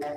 Good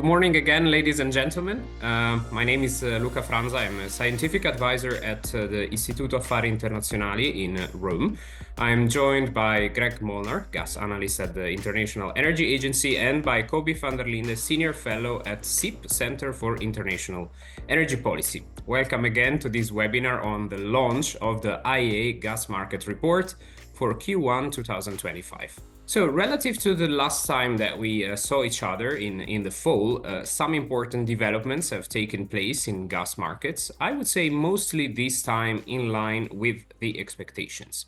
morning again, ladies and gentlemen. My name is Luca Franza. I'm a scientific advisor at the Istituto Affari Internazionali in Rome. I'm joined by Greg Molnar, gas analyst at the International Energy Agency, and by Kobe van der Linde, senior fellow at CIP, Center for International Energy Policy. Welcome again to this webinar on the launch of the IEA gas market report for Q1 2025. So relative to the last time that we saw each other in the fall, some important developments have taken place in gas markets. I would say mostly this time in line with the expectations.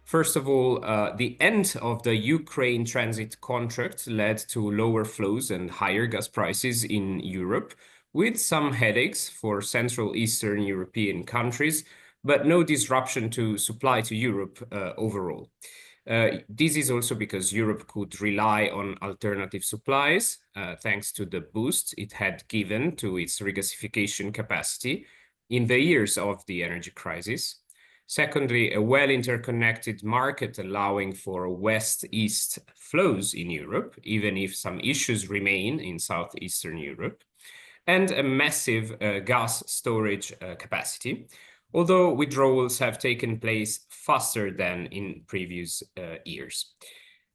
First of all, the end of the Ukraine transit contract led to lower flows and higher gas prices in Europe, with some headaches for Central Eastern European countries, but no disruption to supply to Europe overall. This is also because Europe could rely on alternative supplies, thanks to the boost it had given to its regasification capacity in the years of the energy crisis. Secondly, a well-interconnected market allowing for west-east flows in Europe, even if some issues remain in southeastern Europe, and a massive gas storage capacity, although withdrawals have taken place faster than in previous years.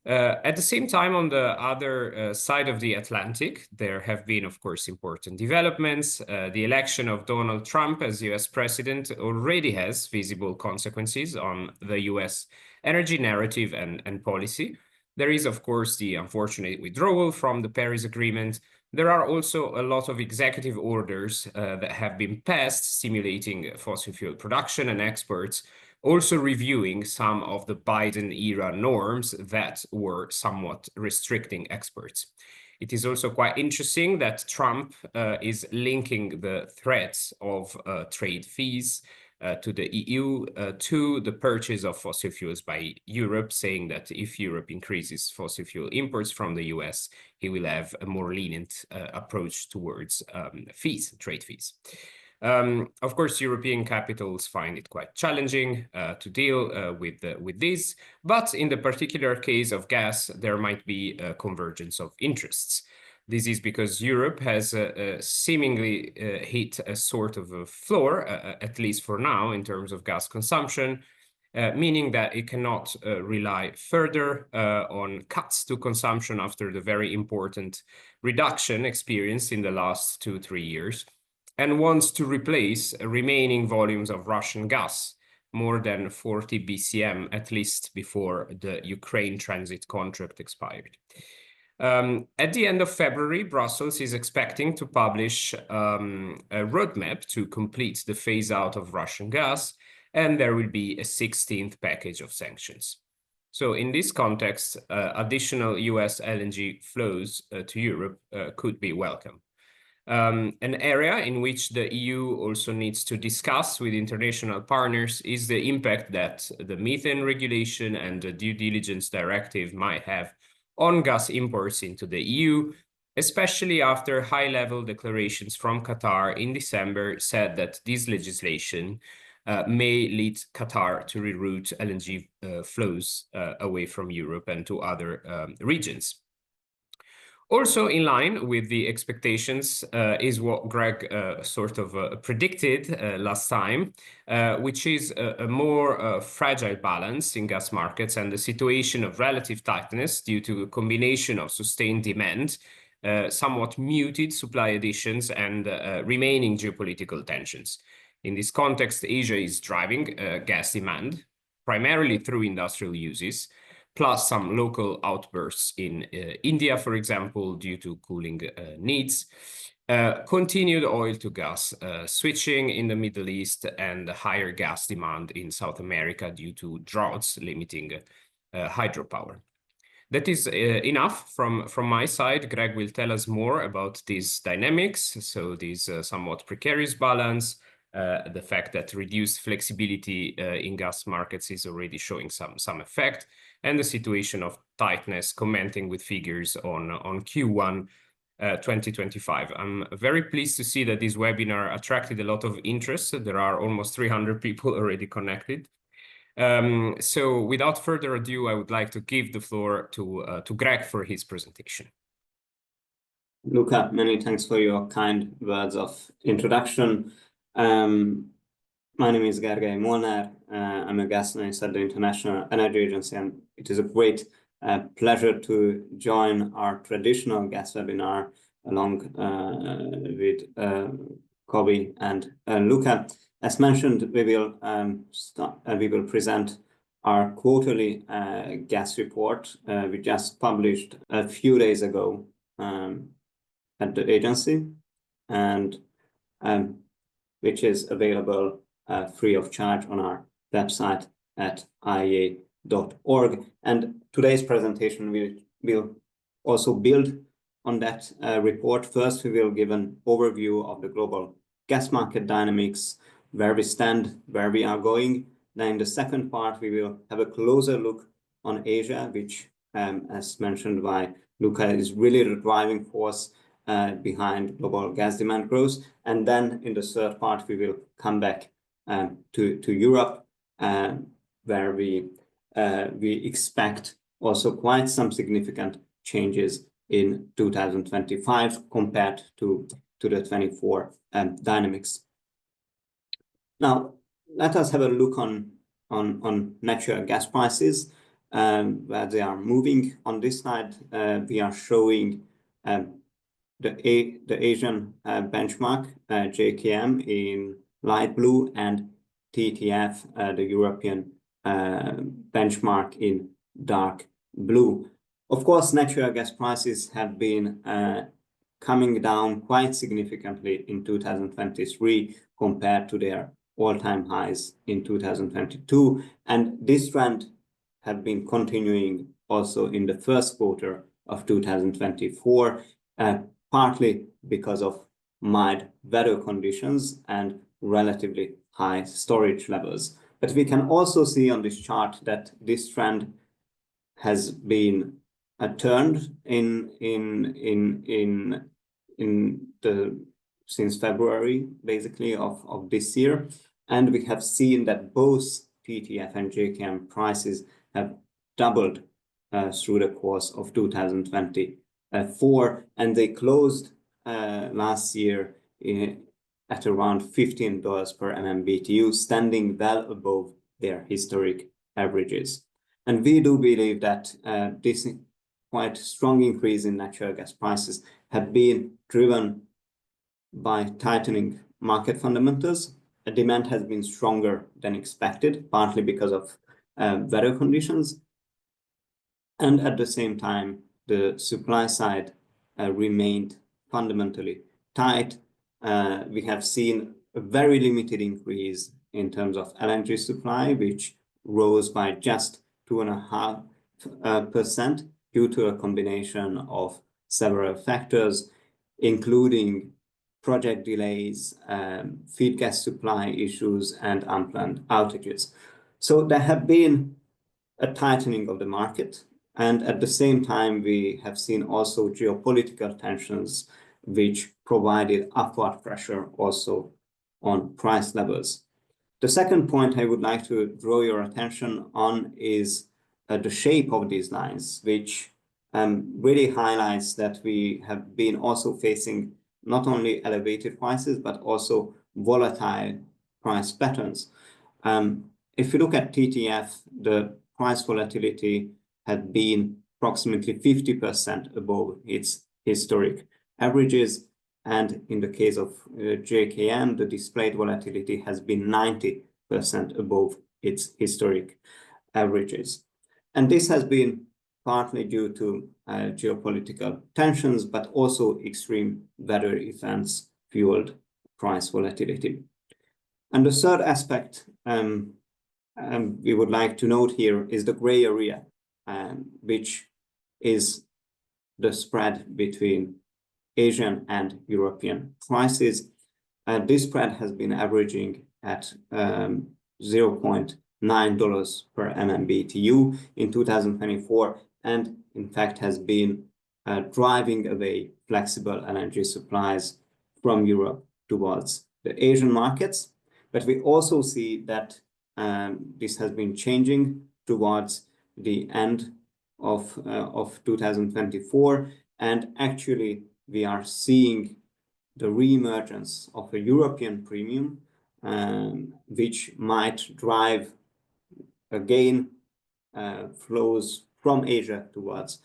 At the same time, on the other side of the Atlantic, there have been, of course, important developments. The election of Donald Trump as US president already has visible consequences on the US energy narrative and policy. There is, of course, the unfortunate withdrawal from the Paris Agreement. There are also a lot of executive orders that have been passed stimulating fossil fuel production, and experts also reviewing some of the Biden-era norms that were somewhat restricting exports. It is also quite interesting that Trump is linking the threats of trade fees to the EU to the purchase of fossil fuels by Europe, saying that if Europe increases fossil fuel imports from the US, he will have a more lenient approach towards trade fees. Of course, European capitals find it quite challenging to deal with this, but in the particular case of gas, there might be a convergence of interests. This is because Europe has seemingly hit a sort of a floor, at least for now, in terms of gas consumption, meaning that it cannot rely further on cuts to consumption after the very important reduction experienced in the last 2-3 years, and wants to replace remaining volumes of Russian gas, more than 40 BCM, at least before the Ukraine transit contract expired. At the end of February, Brussels is expecting to publish a roadmap to complete the phase out of Russian gas, and there will be a 16th package of sanctions. So in this context, additional US LNG flows to Europe could be welcome. An area in which the EU also needs to discuss with international partners is the impact that the methane regulation and the due diligence directive might have on gas imports into the EU, especially after high-level declarations from Qatar in December said that this legislation may lead Qatar to reroute LNG flows away from Europe and to other regions. Also in line with the expectations is what Greg sort of predicted last time, which is a more fragile balance in gas markets and the situation of relative tightness due to a combination of sustained demand, somewhat muted supply additions, and remaining geopolitical tensions. In this context, Asia is driving gas demand, primarily through industrial uses, plus some local outbursts in India, for example, due to cooling needs, continued oil to gas switching in the Middle East, and higher gas demand in South America due to droughts limiting hydropower. That is enough from my side. Greg will tell us more about these dynamics, so this somewhat precarious balance, the fact that reduced flexibility in gas markets is already showing some effect, and the situation of tightness, commenting with figures on Q1 2025. I'm very pleased to see that this webinar attracted a lot of interest. There are almost 300 people already connected. So without further ado, I would like to give the floor to Greg for his presentation. Luca, many thanks for your kind words of introduction. My name is Gergely Molnár. I'm a gas analyst at the International Energy Agency, and it is a great pleasure to join our traditional gas webinar along with Kobe and Luca. As mentioned, we will present our quarterly gas report we just published a few days ago at the agency, and which is available free of charge on our website at IEA.org. And today's presentation will also build on that report. First, we will give an overview of the global gas market dynamics, where we stand, where we are going. Then in the second part, we will have a closer look on Asia, which, as mentioned by Luca, is really the driving force behind global gas demand growth. And then in the third part, we will come back to Europe, where we expect also quite some significant changes in 2025 compared to the 24 dynamics. Now, let us have a look on natural gas prices, where they are moving. On this slide, we are showing the Asian benchmark, JKM, in light blue, and TTF, the European benchmark, in dark blue. Of course, natural gas prices have been coming down quite significantly in 2023 compared to their all-time highs in 2022, and this trend has been continuing also in the first quarter of 2024, partly because of mild weather conditions and relatively high storage levels. But we can also see on this chart that this trend has been turned since February, basically, of this year. And we have seen that both TTF and JKM prices have doubled through the course of 2024, and they closed last year at around $15 per MMBTU, standing well above their historic averages. And we do believe that this quite strong increase in natural gas prices have been driven by tightening market fundamentals. The demand has been stronger than expected, partly because of weather conditions. And at the same time, the supply side remained fundamentally tight. We have seen a very limited increase in terms of LNG supply, which rose by just 2.5% due to a combination of several factors, including project delays, feed gas supply issues, and unplanned outages. So there have been a tightening of the market, and at the same time, we have seen also geopolitical tensions, which provided upward pressure also on price levels. The second point I would like to draw your attention on is the shape of these lines, which really highlights that we have been also facing not only elevated prices, but also volatile price patterns. If you look at TTF, the price volatility had been approximately 50% above its historic averages. And in the case of JKM, the displayed volatility has been 90% above its historic averages. And this has been partly due to geopolitical tensions, but also extreme weather events fueled price volatility. And the third aspect we would like to note here is the gray area, which is the spread between Asian and European prices. this spread has been averaging at $0.9 per MMBTU in 2024, and in fact has been driving away flexible energy supplies from Europe towards the Asian markets. But we also see that this has been changing towards the end of 2024, and actually we are seeing the re-emergence of a European premium, which might drive again flows from Asia towards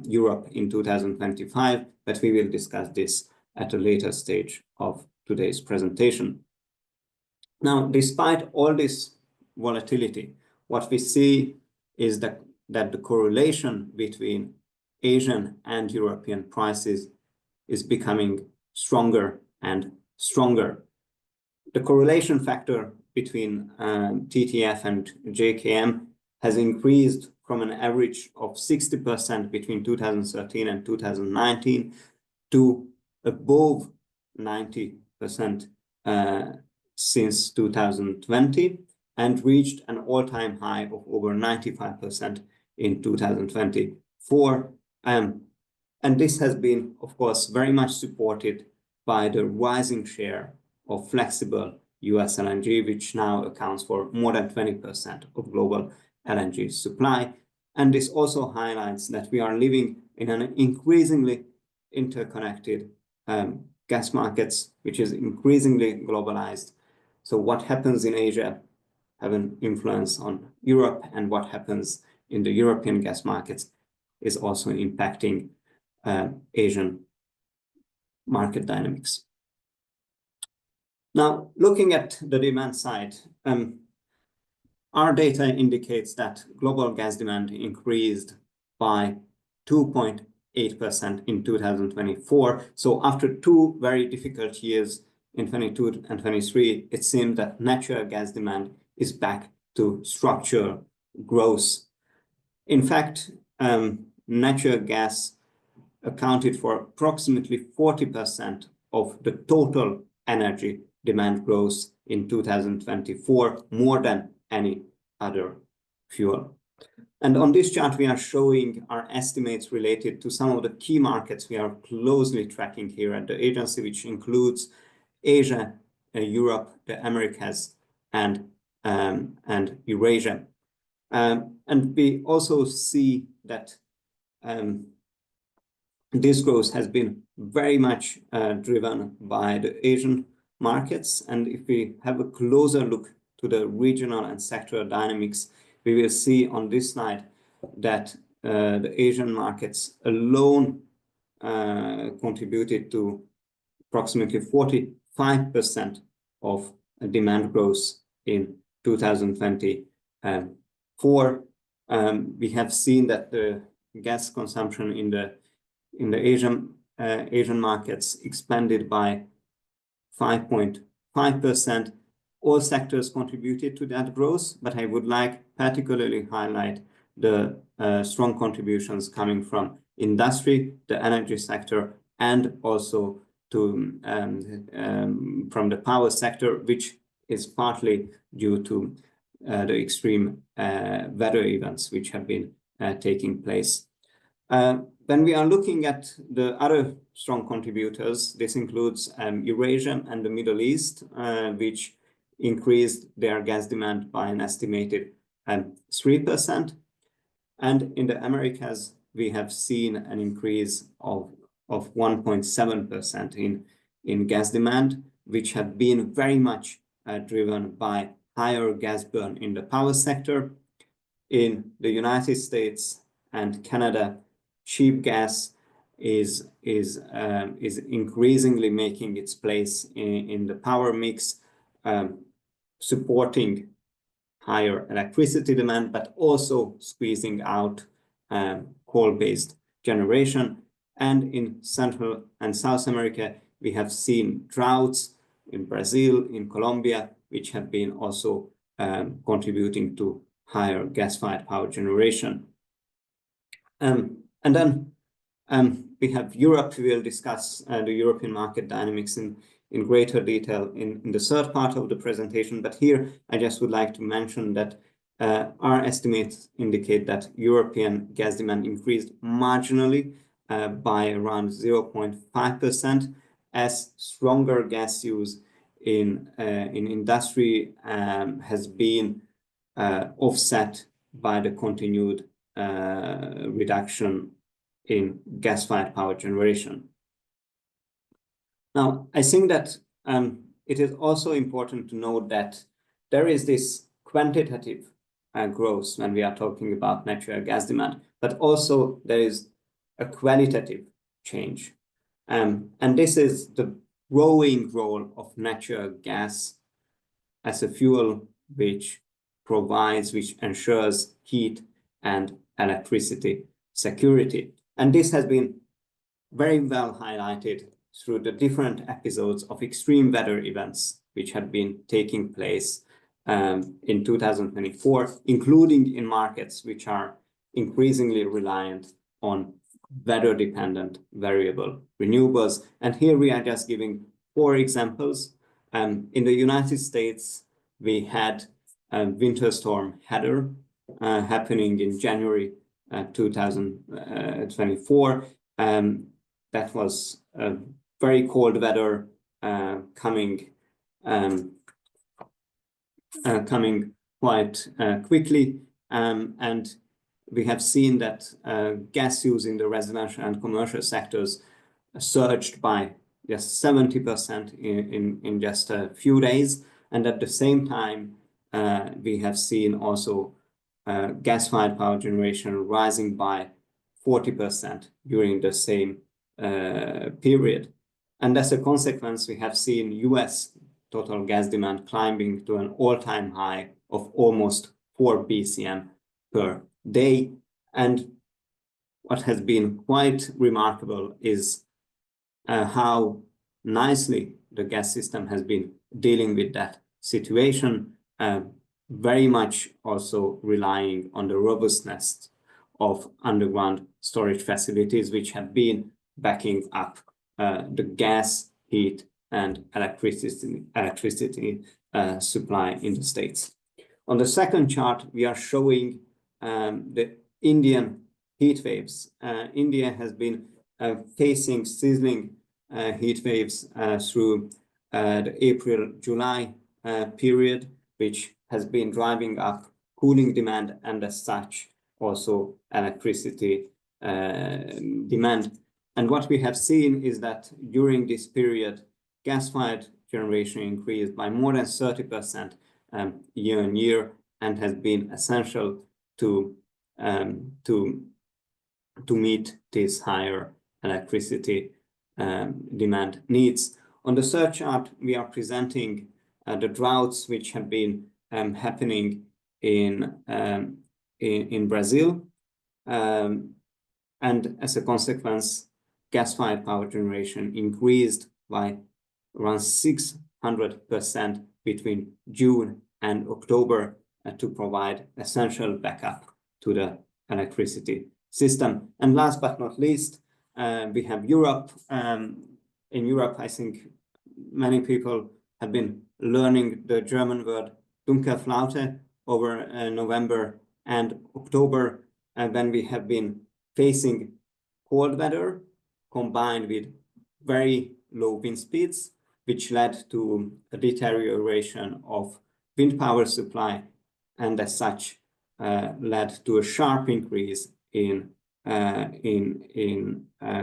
Europe in 2025, but we will discuss this at a later stage of today's presentation. Now, despite all this volatility, what we see is that the correlation between Asian and European prices is becoming stronger and stronger. The correlation factor between TTF and JKM has increased from an average of 60% between 2013 and 2019 to above 90% since 2020, and reached an all-time high of over 95% in 2024. And this has been, of course, very much supported by the rising share of flexible US LNG, which now accounts for more than 20% of global LNG supply. And this also highlights that we are living in an increasingly interconnected gas markets, which is increasingly globalized. So what happens in Asia have an influence on Europe, and what happens in the European gas markets is also impacting Asian market dynamics. Now, looking at the demand side, our data indicates that global gas demand increased by 2.8% in 2024. So after two very difficult years in 22 and 23, it seems that natural gas demand is back to structural growth. In fact, natural gas accounted for approximately 40% of the total energy demand growth in 2024, more than any other fuel. And on this chart, we are showing our estimates related to some of the key markets we are closely tracking here at the agency, which includes Asia, Europe, the Americas, and Eurasia. And we also see that this growth has been very much driven by the Asian markets. And if we have a closer look to the regional and sectoral dynamics, we will see on this slide that the Asian markets alone contributed to approximately 45% of demand growth in 2024. We have seen that the gas consumption in the Asian markets expanded by 5.5%. All sectors contributed to that growth, but I would like particularly highlight the strong contributions coming from industry, the energy sector, and also from the power sector, which is partly due to the extreme weather events which have been taking place. When we are looking at the other strong contributors, this includes Eurasia and the Middle East, which increased their gas demand by an estimated 3%. And in the Americas, we have seen an increase of 1.7% in gas demand, which have been very much driven by higher gas burn in the power sector. In the United States and Canada, cheap gas is increasingly making its place in the power mix, supporting higher electricity demand, but also squeezing out coal-based generation. And in Central and South America, we have seen droughts in Brazil, in Colombia, which have been also contributing to higher gas-fired power generation. And then we have Europe. We will discuss the European market dynamics in in greater detail in the third part of the presentation. But here, I just would like to mention that our estimates indicate that European gas demand increased marginally by around 0.5%, as stronger gas use in industry has been offset by the continued reduction in gas-fired power generation. Now, I think that it is also important to note that there is this quantitative growth when we are talking about natural gas demand, but also there is a qualitative change. And this is the growing role of natural gas as a fuel which ensures heat and electricity security. And this has been very well highlighted through the different episodes of extreme weather events which have been taking place in 2024, including in markets which are increasingly reliant on weather-dependent variable renewables. And here we are just giving 4 examples. In the United States, we had Winter Storm Heather happening in January 2024. That was very cold weather coming quite quickly, and we have seen that gas use in the residential and commercial sectors surged by just 70% in just a few days. And at the same time, we have seen also gas-fired power generation rising by 40% during the same period. And as a consequence, we have seen US total gas demand climbing to an all-time high of almost 4 BCM per day. And what has been quite remarkable is how nicely the gas system has been dealing with that situation, very much also relying on the robustness of underground storage facilities, which have been backing up the gas, heat, and electricity supply in the States. On the second chart, we are showing the Indian heat waves. India has been facing sizzling heat waves through the April-July period, which has been driving up cooling demand and as such also electricity demand. And what we have seen is that during this period, gas-fired generation increased by more than 30% year on year, and has been essential to meet these higher electricity demand needs. On the third chart, we are presenting the droughts which have been happening in Brazil, and as a consequence, gas-fired power generation increased by around 600% between June and October to provide essential backup to the electricity system. And last but not least, we have Europe. In Europe, I think many people have been learning the German word Dunkelflaute over November and October, when we have been facing cold weather combined with very low wind speeds, which led to a deterioration of wind power supply, and as such led to a sharp increase in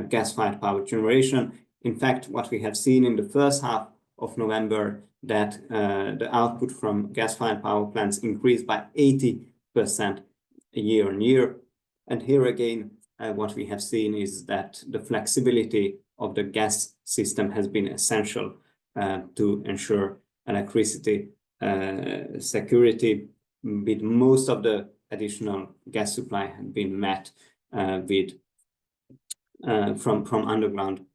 gas-fired power generation. In fact, what we have seen in the first half of November, that the output from gas-fired power plants increased by 80% year on year. And here again, what we have seen is that the flexibility of the gas system has been essential to ensure electricity security, with most of the additional gas supply had been met from underground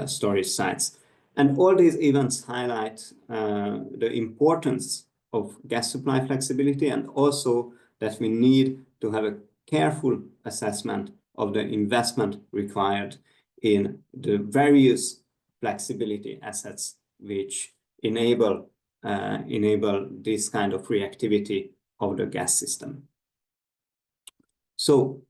storage sites. And all these events highlight the importance of gas supply flexibility, and also that we need to have a careful assessment of the investment required in the various flexibility assets which enable this kind of reactivity of the gas system. So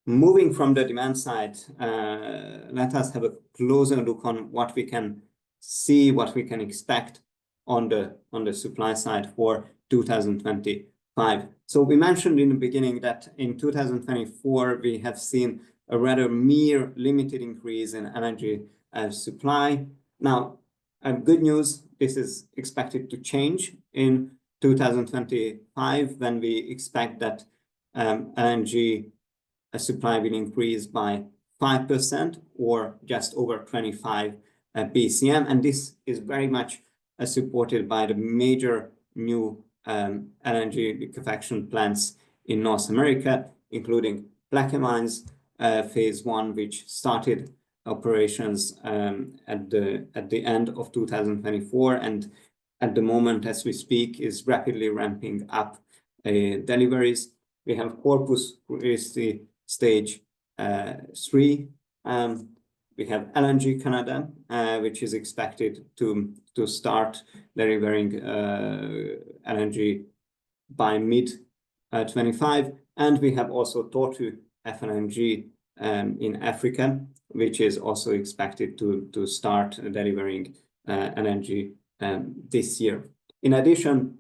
moving from the demand side, let us have a closer look on what we can see, what we can expect on the supply side for 2025. So we mentioned in the beginning that in 2024, we have seen a rather mere limited increase in energy supply. Now, good news, this is expected to change in 2025 when we expect that LNG supply will increase by 5% or just over 25 BCM. And this is very much supported by the major new LNG liquefaction plants in North America, including Plaquemines phase 1, which started operations at the end of 2024, and at the moment, as we speak, is rapidly ramping up deliveries. We have Corpus Christi stage 3. We have LNG Canada, which is expected to start delivering LNG by mid-25. And we have also Tortue FLNG in Africa, which is also expected to start delivering LNG this year. In addition,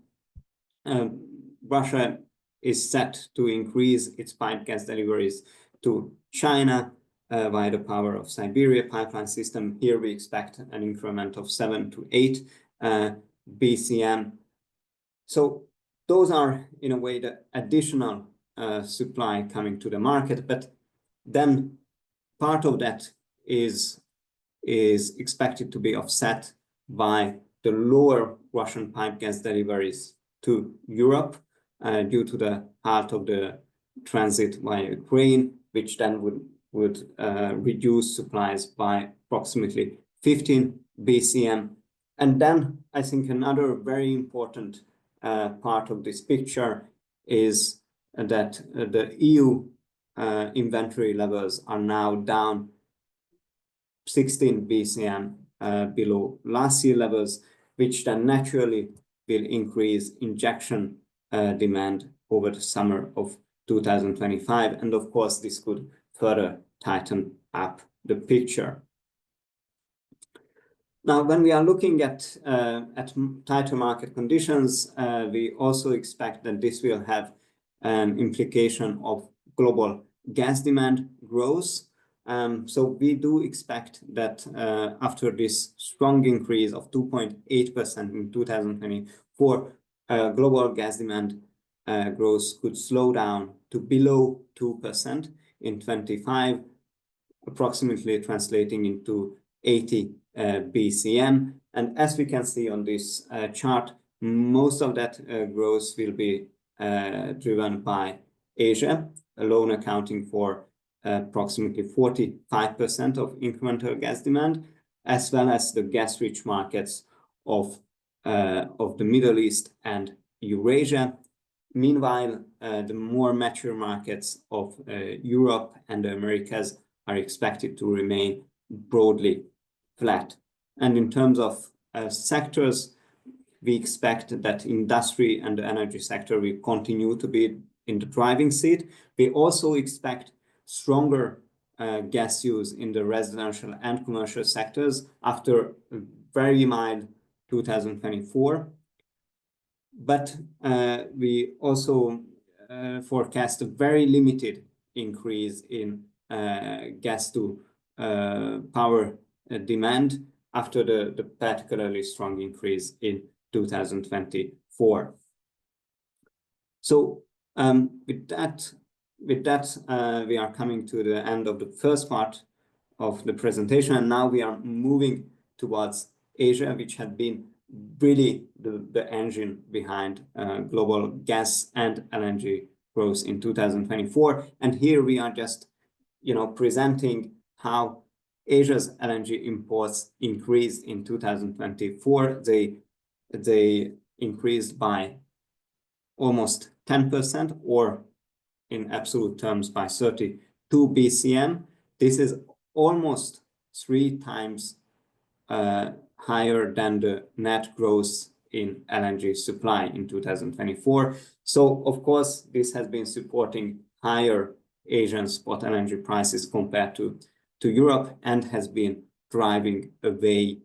Russia is set to increase its pipe gas deliveries to China via the Power of Siberia pipeline system. Here we expect an increment of 7 to 8 BCM. So those are, in a way, the additional supply coming to the market. But then part of that is expected to be offset by the lower Russian pipe gas deliveries to Europe due to the halt of the transit via Ukraine, which then would reduce supplies by approximately 15 BCM. And then I think another very important part of this picture is that the EU inventory levels are now down 16 BCM below last year levels, which then naturally will increase injection demand over the summer of 2025. And of course, this could further tighten up the picture. Now, when we are looking at tighter market conditions, we also expect that this will have an implication of global gas demand growth. So we do expect that after this strong increase of 2.8% in 2024, global gas demand growth could slow down to below 2% in 25, approximately translating into 80 BCM. And as we can see on this chart, most of that growth will be driven by Asia, alone accounting for approximately 45% of incremental gas demand, as well as the gas-rich markets of the Middle East and Eurasia. Meanwhile, the more mature markets of Europe and the Americas are expected to remain broadly flat. And in terms of sectors, we expect that industry and the energy sector will continue to be in the driving seat. We also expect stronger gas use in the residential and commercial sectors after a very mild 2024. But we also forecast a very limited increase in gas to power demand after the particularly strong increase in 2024. So with that, we are coming to the end of the first part of the presentation, and now we are moving towards Asia, which had been really the engine behind global gas and LNG growth in 2024. And here we are just, presenting how Asia's LNG imports increased in 2024. They increased by almost 10%, or in absolute terms by 32 BCM. This is almost 3 times higher than the net growth in LNG supply in 2024. So, of course, this has been supporting higher Asian spot LNG prices compared to Europe and has been driving away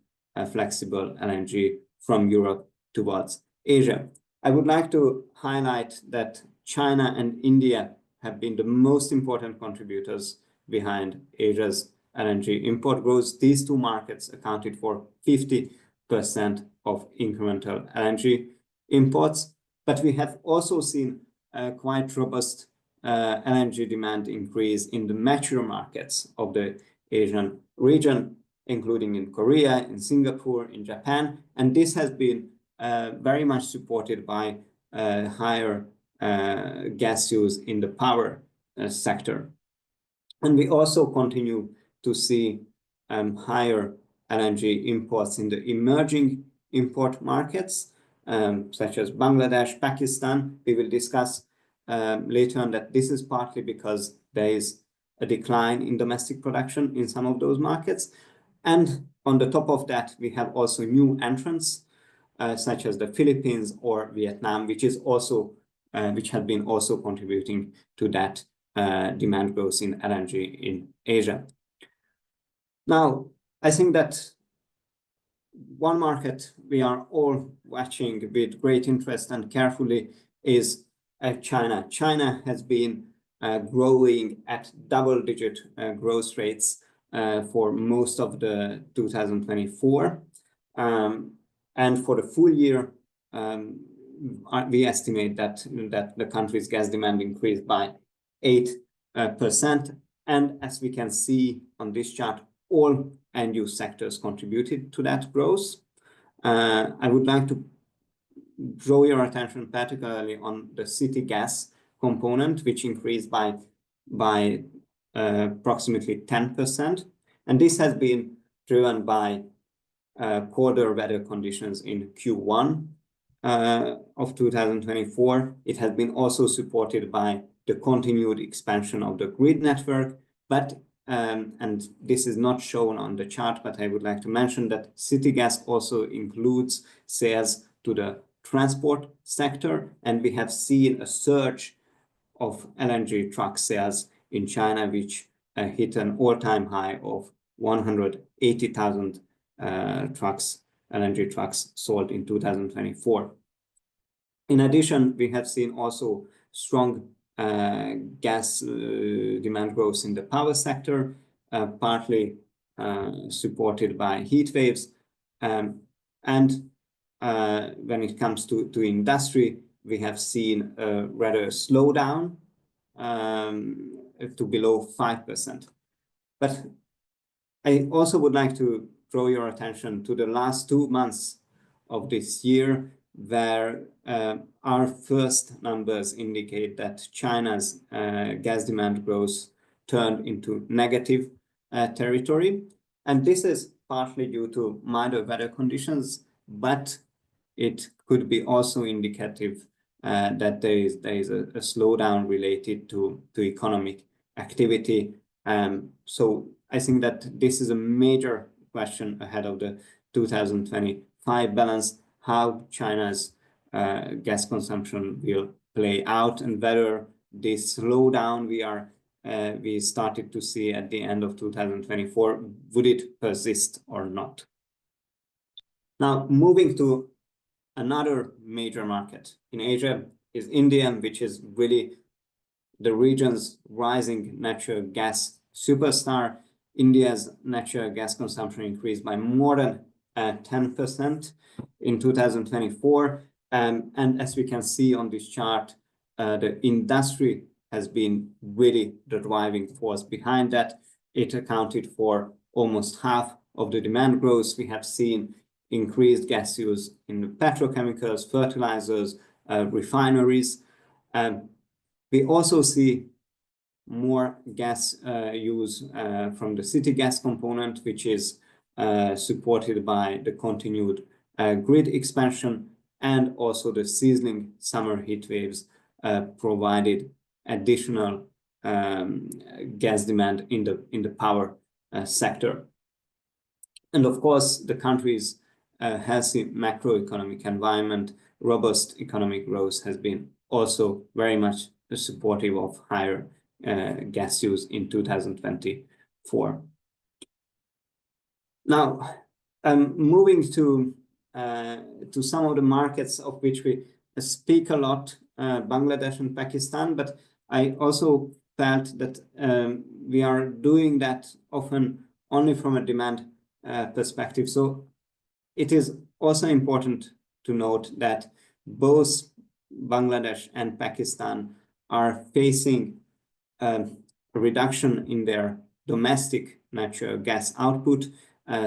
flexible LNG from Europe towards Asia. I would like to highlight that China and India have been the most important contributors behind Asia's LNG import growth. These two markets accounted for 50% of incremental LNG imports, but we have also seen quite robust LNG demand increase in the mature markets of the Asian region, including in Korea, in Singapore, in Japan, and this has been very much supported by higher gas use in the power sector. And we also continue to see higher LNG imports in the emerging import markets, such as Bangladesh, Pakistan. We will discuss later on that this is partly because there is a decline in domestic production in some of those markets. And on the top of that, we have also new entrants, such as the Philippines or Vietnam, which have been also contributing to that demand growth in LNG in Asia. Now, I think that one market we are all watching with great interest and carefully is China. China has been growing at double-digit growth rates for most of the 2024. And for the full year, we estimate that the country's gas demand increased by 8%. And as we can see on this chart, all end-use sectors contributed to that growth. I would like to draw your attention particularly on the city gas component, which increased by approximately 10%. And this has been driven by colder weather conditions in Q1 of 2024. It has been also supported by the continued expansion of the grid network, but and this is not shown on the chart, but I would like to mention that city gas also includes sales to the transport sector, and we have seen a surge of LNG truck sales in China, which hit an all-time high of 180,000 LNG trucks sold in 2024. In addition, we have seen also strong gas demand growth in the power sector, partly supported by heat waves. And when it comes to industry, we have seen a rather slowdown to below 5%. But I also would like to draw your attention to the last 2 months of this year, where our first numbers indicate that China's gas demand growth turned into negative territory. And this is partly due to milder weather conditions, but it could be also indicative that there is a slowdown related to economic activity. So I think that this is a major question ahead of the 2025 balance, how China's gas consumption will play out, and whether this slowdown we started to see at the end of 2024, would it persist or not? Now, moving to another major market in Asia is India, which is really the region's rising natural gas superstar. India's natural gas consumption increased by more than 10% in 2024. And as we can see on this chart, the industry has been really the driving force behind that. It accounted for almost half of the demand growth. We have seen increased gas use in the petrochemicals, fertilizers, refineries. We also see more gas use from the city gas component, which is supported by the continued grid expansion, and also the sizzling summer heat waves provided additional gas demand in the power sector. And of course, the country's a healthy macroeconomic environment, robust economic growth has been also very much supportive of higher gas use in 2024. Now, moving to some of the markets of which we speak a lot, Bangladesh and Pakistan, but I also felt that we are doing that often only from a demand perspective. So it is also important to note that both Bangladesh and Pakistan are facing a reduction in their domestic natural gas output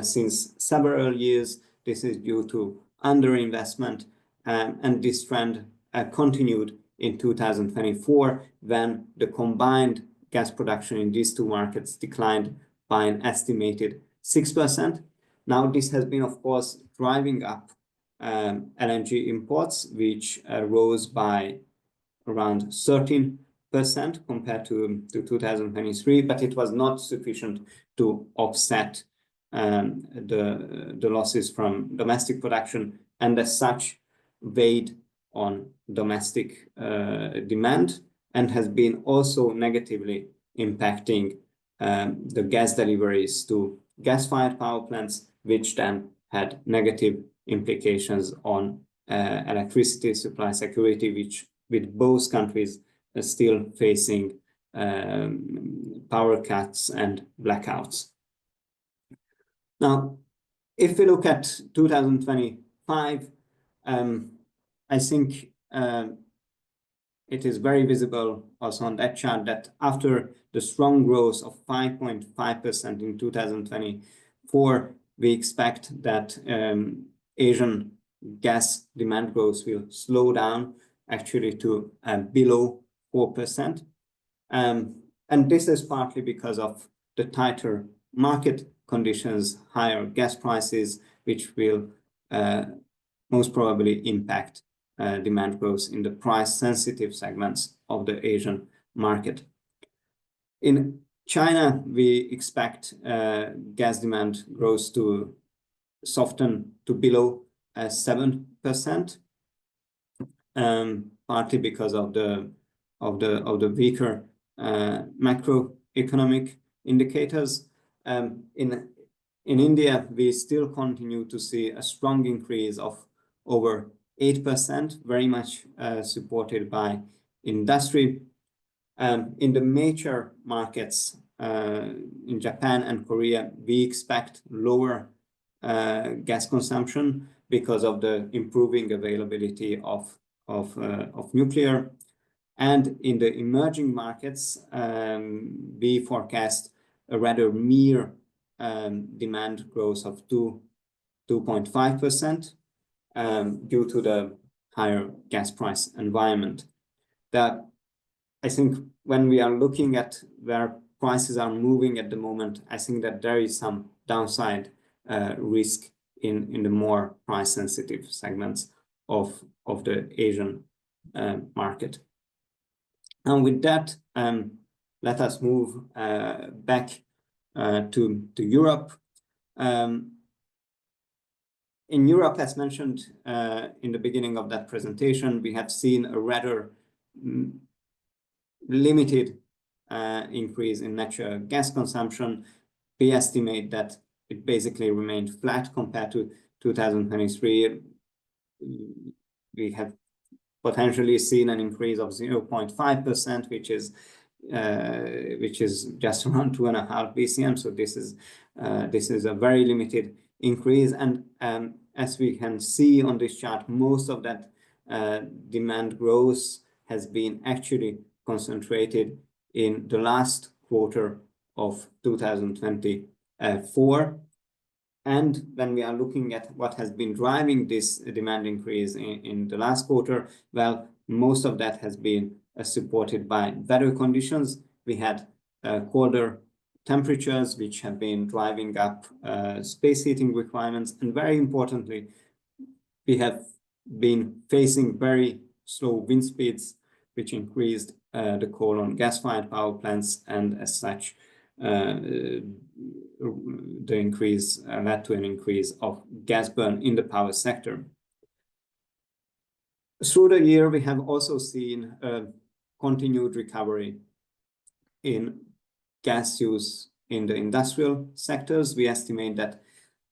since several years. This is due to underinvestment, and this trend continued in 2024 when the combined gas production in these two markets declined by an estimated 6%. Now, this has been, of course, driving up LNG imports, which rose by around 13% compared to 2023, but it was not sufficient to offset the losses from domestic production, and as such weighed on domestic demand and has been also negatively impacting the gas deliveries to gas-fired power plants, which then had negative implications on electricity supply security, which with both countries are still facing power cuts and blackouts. Now, if we look at 2025, I think it is very visible also on that chart that after the strong growth of 5.5% in 2024, we expect that Asian gas demand growth will slow down actually to below 4%. And this is partly because of the tighter market conditions, higher gas prices, which will most probably impact demand growth in the price-sensitive segments of the Asian market. In China, we expect gas demand growth to soften to below 7%, partly because of the weaker macroeconomic indicators. In India, we still continue to see a strong increase of over 8%, very much supported by industry. In the major markets, in Japan and Korea, we expect lower gas consumption because of the improving availability of nuclear. And in the emerging markets, we forecast a rather mere demand growth of 2.5% due to the higher gas price environment. That I think when we are looking at where prices are moving at the moment, I think that there is some downside risk in the more price-sensitive segments of the Asian market. And with that, let us move back to Europe. In Europe, as mentioned in the beginning of that presentation, we have seen a rather limited increase in natural gas consumption. We estimate that it basically remained flat compared to 2023. We have potentially seen an increase of 0.5%, which is just around 2.5 BCM. So this is a very limited increase, and as we can see on this chart, most of that demand growth has been actually concentrated in the last quarter of 2024. And when we are looking at what has been driving this demand increase in the last quarter, well, most of that has been supported by weather conditions. We had colder temperatures, which have been driving up space heating requirements. And very importantly, we have been facing very slow wind speeds, which increased the call on gas-fired power plants, and as such, the increase led to an increase of gas burn in the power sector. Through the year, we have also seen a continued recovery in gas use in the industrial sectors. We estimate that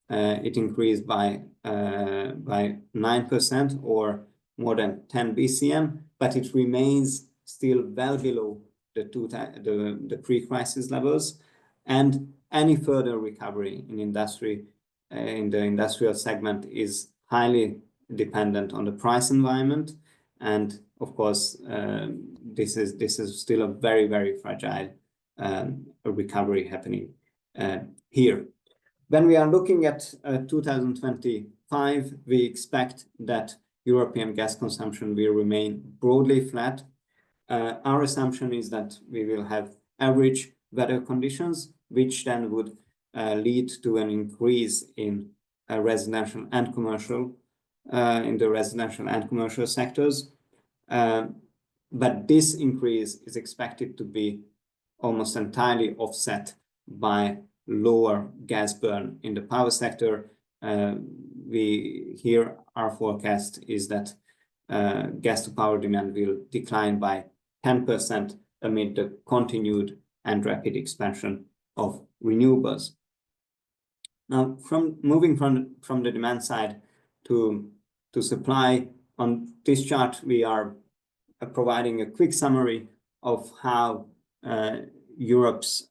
it increased by 9% or more than 10 BCM, but it remains still well below the pre-crisis levels. And any further recovery in industry, in the industrial segment, is highly dependent on the price environment. And of course, this is still a very, very fragile recovery happening here. When we are looking at 2025, we expect that European gas consumption will remain broadly flat. Our assumption is that we will have average weather conditions, which then would lead to an increase in residential and commercial, in the residential and commercial sectors. But this increase is expected to be almost entirely offset by lower gas burn in the power sector. Our forecast is that gas to power demand will decline by 10% amid the continued and rapid expansion of renewables. Now, moving from the demand side to supply, on this chart we are providing a quick summary of how Europe's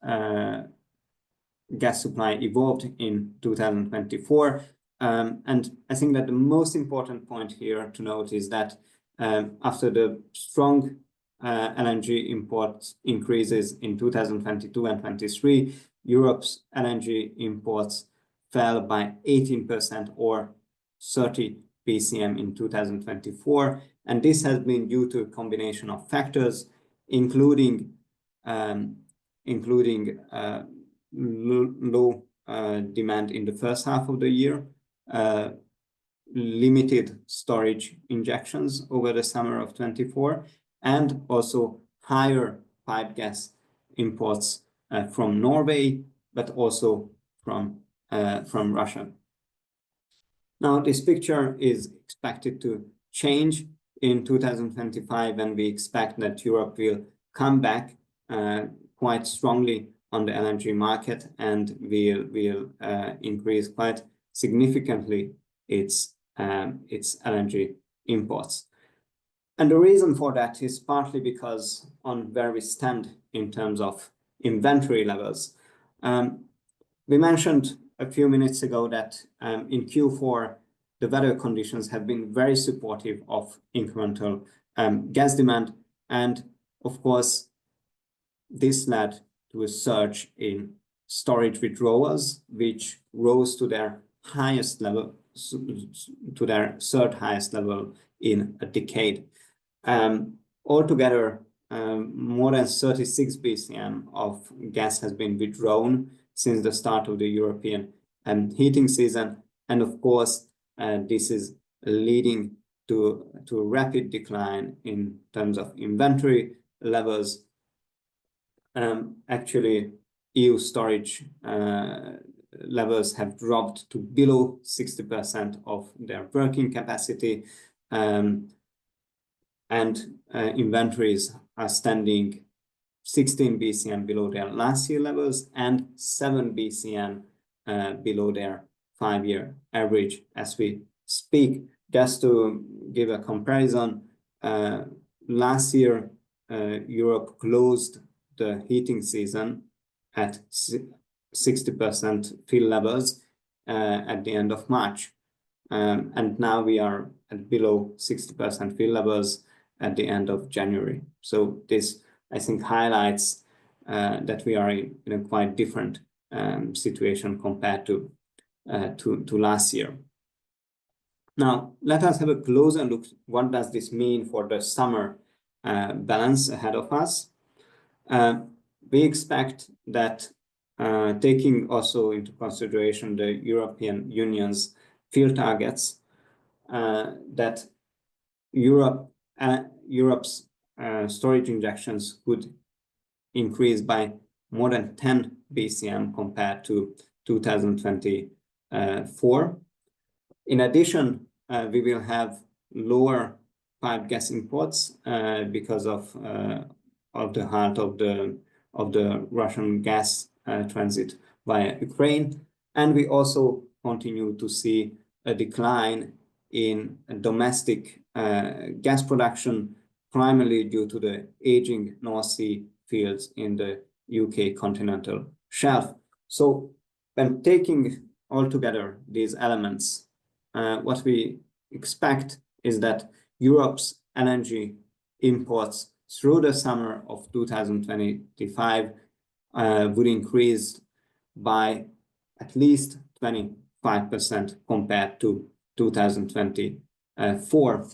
gas supply evolved in 2024. And I think that the most important point here to note is that after the strong LNG imports increases in 2022 and 23, Europe's LNG imports fell by 18% or 30 BCM in 2024. And this has been due to a combination of factors, including low demand in the first half of the year, limited storage injections over the summer of 24, and also higher pipe gas imports from Norway, but also from Russia. Now, this picture is expected to change in 2025, and we expect that Europe will come back quite strongly on the LNG market and will increase quite significantly its LNG imports. And the reason for that is partly because on where we stand in terms of inventory levels. We mentioned a few minutes ago that in Q4, the weather conditions have been very supportive of incremental gas demand. And of course, this led to a surge in storage withdrawals, which rose to their highest level, to their third highest level in a decade. Altogether, more than 36 BCM of gas has been withdrawn since the start of the European heating season. And of course, this is leading to a rapid decline in terms of inventory levels. Actually, EU storage levels have dropped to below 60% of their working capacity, and inventories are standing 16 BCM below their last year levels and 7 BCM below their 5-year average as we speak. Just to give a comparison, last year Europe closed the heating season at 60% fill levels at the end of March. And now we are at below 60% fill levels at the end of January. So this, I think, highlights that we are in a quite different situation compared to last year. Now, let us have a closer look. What does this mean for the summer balance ahead of us? We expect that, taking also into consideration the European Union's fill targets, that Europe's storage injections could increase by more than 10 BCM compared to 2024. In addition, we will have lower pipe gas imports because of the halt of the Russian gas transit via Ukraine, and we also continue to see a decline in domestic gas production, primarily due to the aging North Sea fields in the UK continental shelf. So when taking all together these elements, what we expect is that Europe's LNG imports through the summer of 2025 would increase by at least 25% compared to 2024.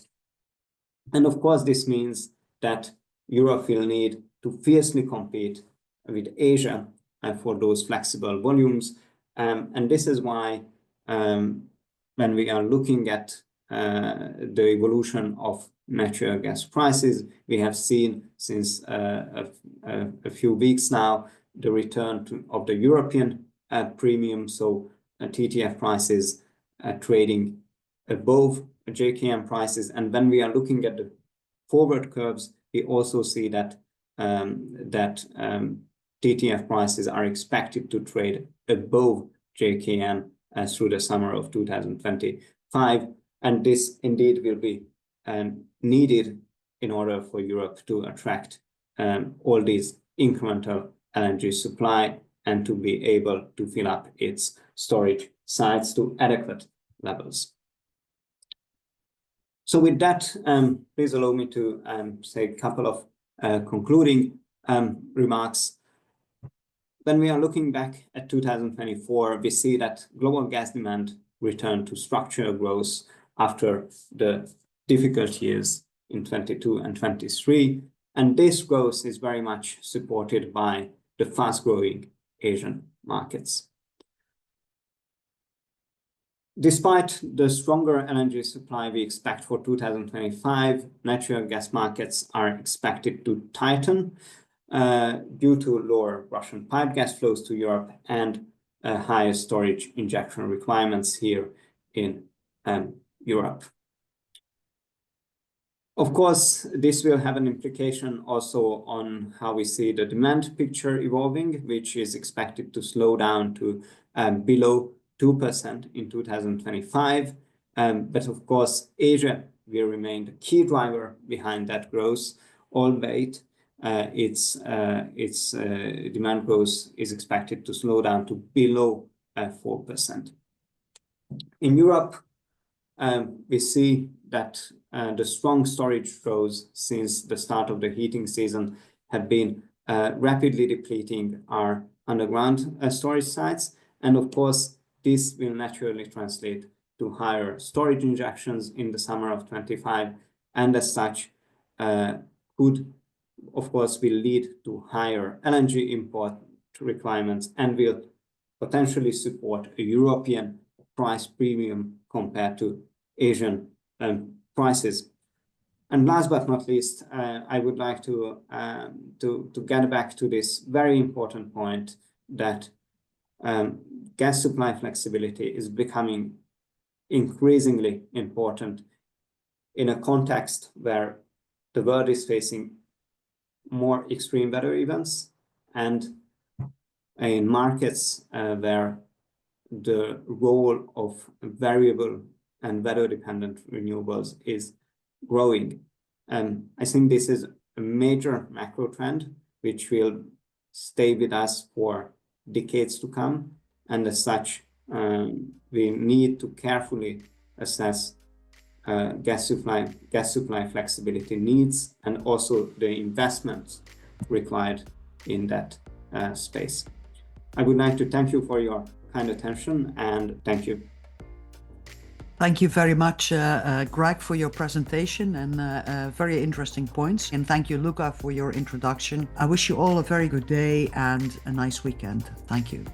And of course, this means that Europe will need to fiercely compete with Asia for those flexible volumes. And this is why when we are looking at the evolution of natural gas prices, we have seen since a few weeks now the return of the European premium, so TTF prices trading above JKM prices. And when we are looking at the forward curves, we also see that TTF prices are expected to trade above JKM through the summer of 2025. And this indeed will be needed in order for Europe to attract all these incremental LNG supply and to be able to fill up its storage sites to adequate levels. So with that, please allow me to say a couple of concluding remarks. When we are looking back at 2024, we see that global gas demand returned to structural growth after the difficult years in 22 and 23. And this growth is very much supported by the fast-growing Asian markets. Despite the stronger LNG supply we expect for 2025, natural gas markets are expected to tighten due to lower Russian pipe gas flows to Europe and higher storage injection requirements here in Europe. Of course, this will have an implication also on how we see the demand picture evolving, which is expected to slow down to below 2% in 2025. But of course, Asia will remain the key driver behind that growth, albeit its demand growth is expected to slow down to below 4%. In Europe, we see that the strong storage flows since the start of the heating season have been rapidly depleting our underground storage sites. And of course, this will naturally translate to higher storage injections in the summer of 25, and as such will lead to higher LNG import requirements and will potentially support a European price premium compared to Asian prices. And last but not least, I would like to get back to this very important point that gas supply flexibility is becoming increasingly important in a context where the world is facing more extreme weather events and in markets where the role of variable and weather-dependent renewables is growing. I think this is a major macro trend which will stay with us for decades to come, and as such, we need to carefully assess gas supply flexibility needs and also the investments required in that space. I would like to thank you for your kind attention, and thank you. Thank you very much, Greg, for your presentation and very interesting points. And thank you, Luca, for your introduction. I wish you all a very good day and a nice weekend. Thank you.